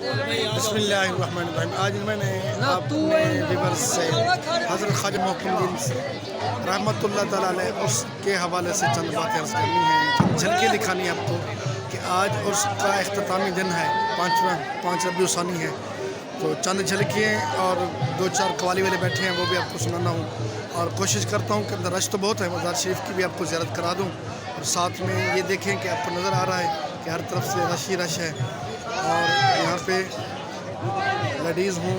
बिस्मिल्लाहिर्रहमानिर्रहीम। आज मैंने अपने व्यूअर्स से हज़रत ख्वाजा मोहकमुद्दीन रहमतुल्लाह तआला अलैह उसके हवाले से चंद बातें अर्ज़ करनी हैं, झलकी दिखानी है आपको कि आज उसका इख्तितामी दिन है, पाँच रबीउल सानी है। तो चंद झलकियाँ और दो चार कवाली वाले बैठे हैं, वो भी आपको सुनाना हूँ। और कोशिश करता हूँ कि अंदर रश तो बहुत है, मज़ार शरीफ की भी आपको ज़ियारत करा दूँ। और साथ में ये देखें कि आपको नज़र आ रहा है कि हर तरफ से रश ही रश है। और यहाँ पे लेडीज़ हों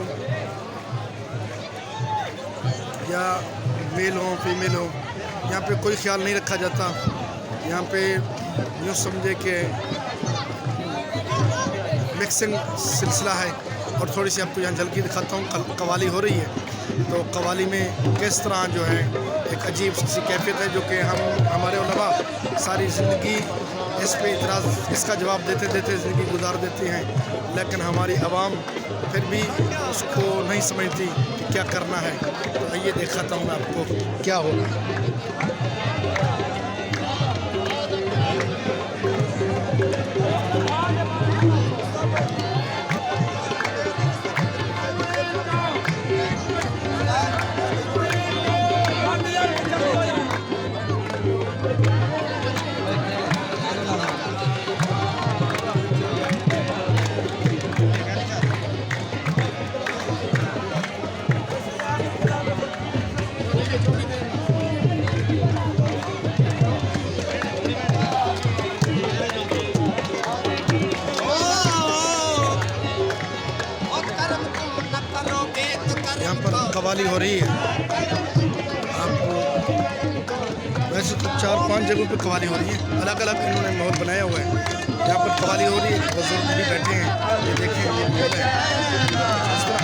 या मेल हों फीमेल हों, यहाँ पे कोई ख्याल नहीं रखा जाता। यहाँ पे यूँ समझे कि मिक्सिंग सिलसिला है। और थोड़ी सी आपको यहाँ झलकी दिखाता हूँ, कवाली हो रही है। तो कवाली में किस तरह जो है एक अजीब सी कैफियत है, जो कि हमारे उलमा सारी ज़िंदगी इस पे इतराज़ इसका जवाब देते देते ज़िंदगी गुजार देती हैं, लेकिन हमारी आवाम फिर भी उसको नहीं समझती कि क्या करना है। तो आइए दिखाता हूँ मैं आपको क्या होगा। यहाँ पर कवाली हो रही है। आपको वैसे तो 4-5 जगहों पे कवाली हो रही है, अलग अलग इन्होंने माहौल बनाया हुआ है। यहाँ पर कवाली हो रही है, बुजुर्ग भी बैठे हैं, ये देखें ये माहौल है इस तरह।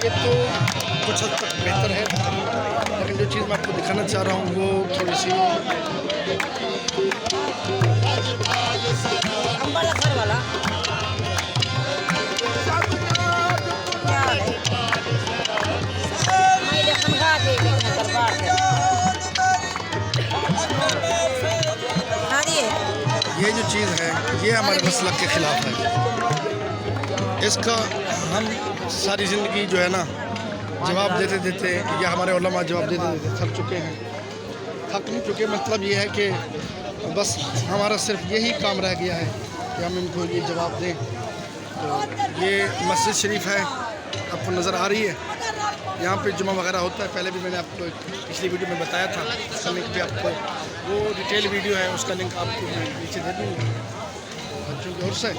ये तो कुछ हद तक बेहतर है, लेकिन जो चीज़ मैं आपको दिखाना चाह रहा हूँ वो थोड़ी सी ये जो चीज़ है ये हमारे मसलक के ख़िलाफ़ है। इसका हम सारी ज़िंदगी जो है ना जवाब देते देते या हमारे उलमा जवाब देते देते थक चुके हैं। थक नहीं चुके, मतलब ये है कि बस हमारा सिर्फ यही काम रह गया है कि हम इनको ये जवाब दें। तो ये मस्जिद शरीफ है, आपको नज़र आ रही है। यहाँ पे जुमा वगैरह होता है, पहले भी मैंने आपको पिछली वीडियो में बताया था। उसका लिंक भी आपको, वो डिटेल वीडियो है, उसका लिंक आपको मैं नीचे दे दूँगा। बच्चों की ओर से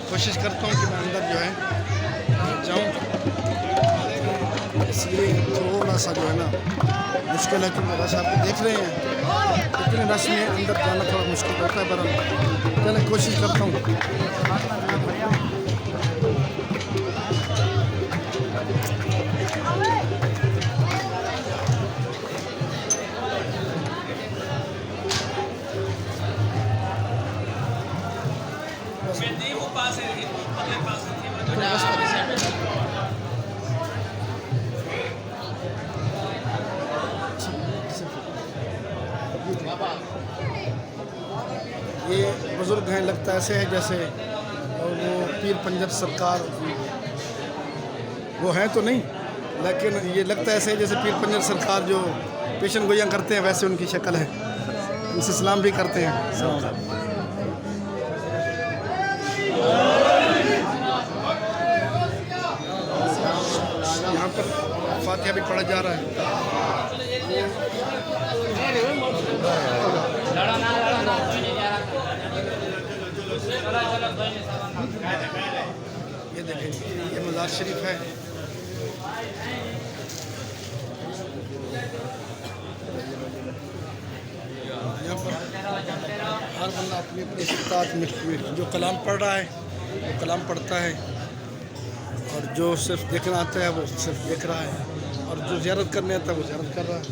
कोशिश करता हूँ कि मैं अंदर जो है जाऊँ, इसलिए थोड़ा सा जो है ना मुश्किल है, क्योंकि रश आप देख रहे हैं। इतने रश में अंदर जाना थोड़ा मुश्किल होता है, पर चलो कोशिश करता हूँ। ये बुज़ुर्ग हैं, लगता ऐसे है जैसे वो पीर पंजर सरकार, वो हैं तो नहीं, लेकिन ये लगता ऐसे है जैसे पीर पंजर सरकार जो पेशन गोइयाँ करते हैं वैसे उनकी शक्ल है। उनसे सलाम भी करते हैं। यहाँ पर फातिहा भी पढ़ा जा रहा है। ये देखें, ये मज़ार शरीफ है। यहाँ पर हर बंदा अपनी अपनी इस्तात में जो कलाम पढ़ रहा है वो कलाम पढ़ता है, और जो सिर्फ देखना आता है वो सिर्फ देख रहा है, और जो ज़ियारत करने आता है वो ज़ियारत कर रहा है।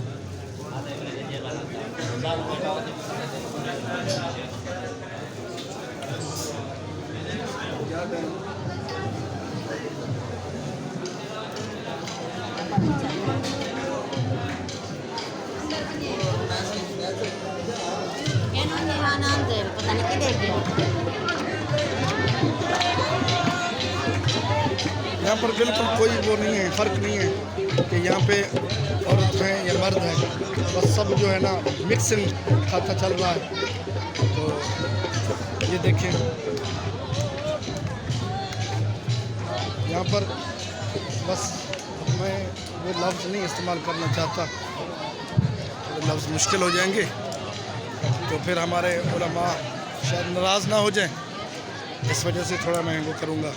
पता नहीं किधर गया। यहाँ पर बिल्कुल कोई वो नहीं है, फ़र्क नहीं है कि यहाँ पे औरत है या मर्द है, बस सब जो है ना मिक्सिंग खाता चल रहा है। तो ये देखें, यहाँ पर बस मैं वो लफ्ज़ नहीं इस्तेमाल करना चाहता, तो लफ्ज़ मुश्किल हो जाएंगे, तो फिर हमारे उलमा शायद नाराज़ ना हो जाएं, इस वजह से थोड़ा मैं वो करूँगा।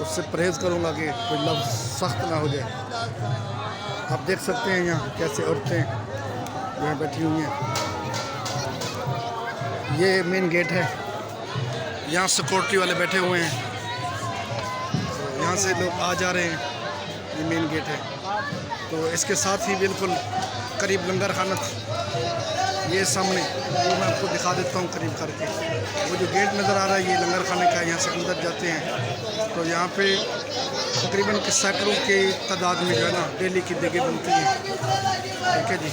उससे परहेज़ करूँगा कि कोई लफ्ज़ सख्त ना हो जाए। आप देख सकते हैं यहाँ कैसे औरतें जो है बैठी हुई हैं। ये मेन गेट है, यहाँ सिक्योरिटी वाले बैठे हुए हैं, तो यहाँ से लोग आ जा रहे हैं। ये मेन गेट है, तो इसके साथ ही बिल्कुल करीब लंगर खाना, ये सामने वो मैं आपको दिखा देता हूँ करीब करके। वो जो गेट नज़र आ रहा है ये लंगर खाने का है, यहाँ से अंदर जाते हैं तो यहाँ पे तकरीबन सैकड़ों के तादाद में जो है ना डेली की देगे बनती हैं। ठीक है जी,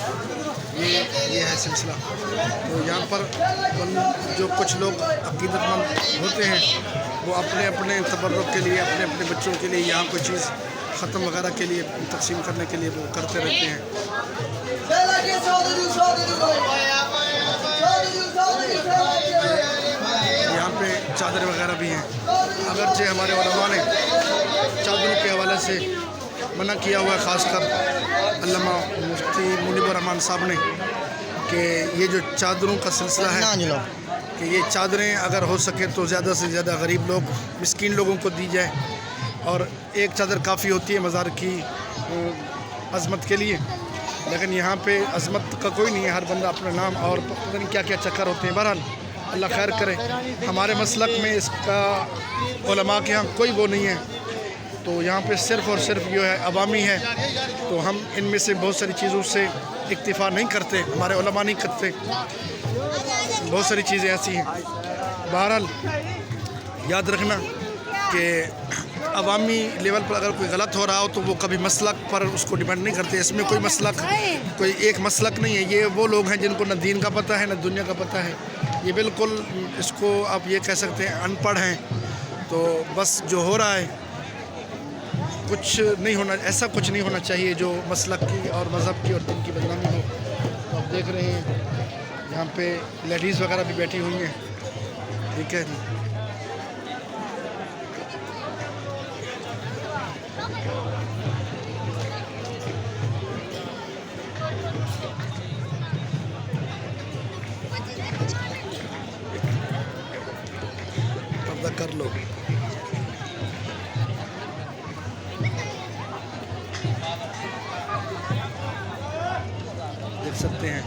ये है सिलसिला। तो यहाँ पर जो कुछ लोग अकीदतमंद होते हैं वो अपने अपने तबर्रुक के लिए, अपने अपने बच्चों के लिए यहाँ कोई चीज़ ख़त्म वगैरह के लिए तकसीम करने के लिए वो करते रहते हैं। यहाँ पे चादर वगैरह भी हैं, अगरचे हमारे उलमा ने चादरों के हवाले से मना किया हुआ है, ख़ासकर अल्लामा मुफ्ती मुनीबुर रहमान साहब ने, कि ये जो चादरों का सिलसिला है कि ये चादरें अगर हो सके तो ज़्यादा से ज़्यादा गरीब लोग, मिस्कीन लोगों को दी जाए, और एक चादर काफ़ी होती है मज़ार की अज़मत के लिए, लेकिन यहाँ पे अज़मत का कोई नहीं है, हर बंदा अपना नाम और पता नहीं क्या क्या चक्कर होते हैं। बहरहाल अल्लाह खैर करे। हमारे मसलक में इसका उलमा के यहाँ कोई वो नहीं है, तो यहाँ पे सिर्फ़ और सिर्फ जो है अवामी है, तो हम इनमें से बहुत सारी चीज़ों से इक्तिफ़ा नहीं करते, हमारे उलमा नहीं करते, बहुत सारी चीज़ें ऐसी हैं। बहरहाल याद रखना कि अवामी लेवल पर अगर कोई गलत हो रहा हो तो वो कभी मसलक पर उसको डिपेंड नहीं करते। इसमें कोई मसलक, कोई एक मसलक नहीं है। ये वो लोग हैं जिनको न दीन का पता है न दुनिया का पता है, ये बिल्कुल इसको आप ये कह सकते हैं अनपढ़ हैं। तो बस जो हो रहा है कुछ नहीं होना, ऐसा कुछ नहीं होना चाहिए जो मसलक की और मज़हब की और दिन की बदनामी हो। तो आप देख रहे हैं यहाँ पे लेडीज़ वगैरह भी बैठी हुई हैं। ठीक है, पर्दा कर लो। देख सकते हैं